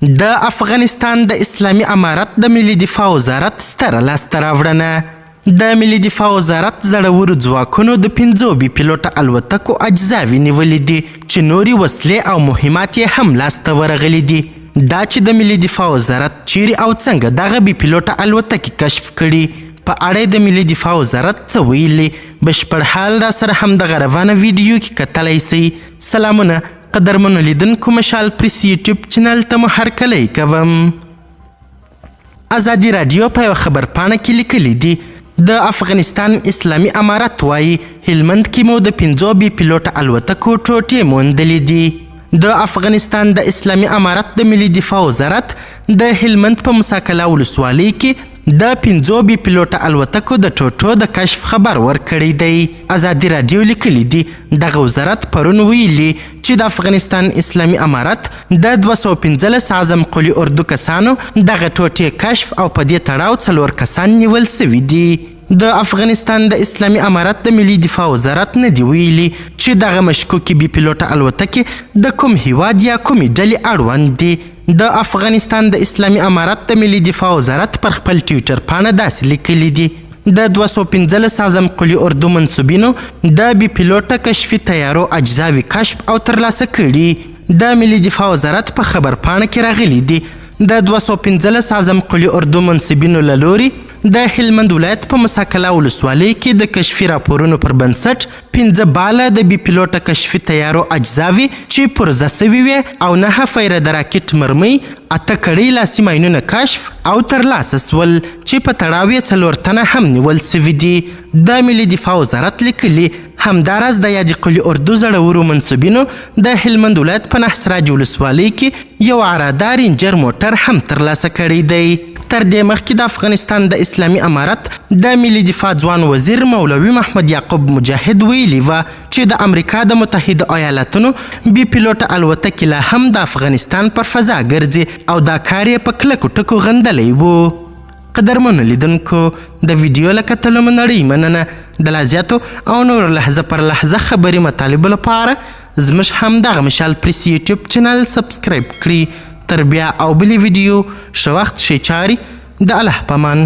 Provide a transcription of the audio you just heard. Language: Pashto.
د افغانستان د اسلامي امارت د ملي دفاع وزارت ستره لاسته راوړنه د ملي دفاع وزارت زړورو ځواکونو د 5 بي پیلوټه الوتکو اجزاوې نیولې دي چې نورې وسلې او مهمات یې هم لاسته ورغلي دي. دا چې د ملي دفاع وزارت چیرې او څنګه دغه بي پیلوټه الوتکې کشف کړي په اړه د ملي دفاع وزارت څه ویلي بشپړ حال را سره هم د غروانه ویډیو کې کتلی سئ. سلامونه قدرمنو لیدونکو، مشال پریس یوټیوب چینل ته مو هرکلی کوم. ازادي راډیو په یوه خبرپاڼه کې لیکلي دي د افغانستان اسلامي امارت وایي هلمند کې مو د 5 بي پیلوټه الوتکو ټوټې موندلې دي. د افغانستان د اسلامي امارت د ملي دفاع وزارت د هلمند په مساکله ولسوالۍ کې د 5 بي پیلوټه الوتکو د ټوټو د کشف خبر ورکړی دی. ازادي راډیو لیکلی دی دغه وزارت پرون ویلي چې د افغانستان اسلامي امارت د 215 اعظم قلي اردو کسانو دغه ټوټې کشف او په دې تړاو 4 کسان نیول سوي دي. د افغانستان د اسلامي امارت د ملي دفاع وزارت نه دی ویلي چې دغه مشکوکې بي پیلوټه الوتکې د کوم هیواد یا کومې ډلې اړوند دي. د افغانستان د اسلامي امارت د ملي دفاع وزارت پر خپل ټویټر پاڼه داسې لیکلي دي د 215 اعظم قلي اردو منصوبینو د بي پیلوټه کشفي تیارو اجزاوې کشف او ترلاسه کړي. د ملي دفاع وزارت په خبر پاڼه کې راغلي دي د 215 اعظم قلي اردو منصوبینو له لوري د هلمند ولایت په مساکله ولسوالۍ کې د کشفي راپورونو پر بنسټ 15 باله د بي پیلوټه کشفي تیارو اجزاوې چې پرزه سوي وې او 9 فیره د راکټ مرمۍ 8 کړۍ لاسي ماینونه کشف او ترلاسه سول چې په تړاو یې 4 تنه هم نیول سوي دي. د ملي دفاع وزارت لیکلي همداراز د یادې قلي اردو زړورو منصوبینو د هلمند ولایت په نحسراج ولسوالۍ کې یو عراده رینجر موټر هم ترلاسه کړی دی. تر دې مخکې د افغانستان د اسلامي امارت د ملي دفاع ځوان وزیر مولوي محمد یعقوب مجاهد ویلي وه چې د امریکا د متحده ایالاتونو بي پیلوټه الوتکې لا هم د افغانستان پر فضا ګرځي او دا کار یې په کلکو ټکو غندلی و. قدرمنو لیدونکو، د ویډیو له کتلو مو نړۍ مننه. د لا زیاتو او نورو لحظه پر لحظه خبري مطالبو لپاره زموږ همدغه مشال پریس یوټیوب چینل سبسکرایب کړئ. تر بیا او بلې ویډیو ښه وخت ښې چارې د الله په امان.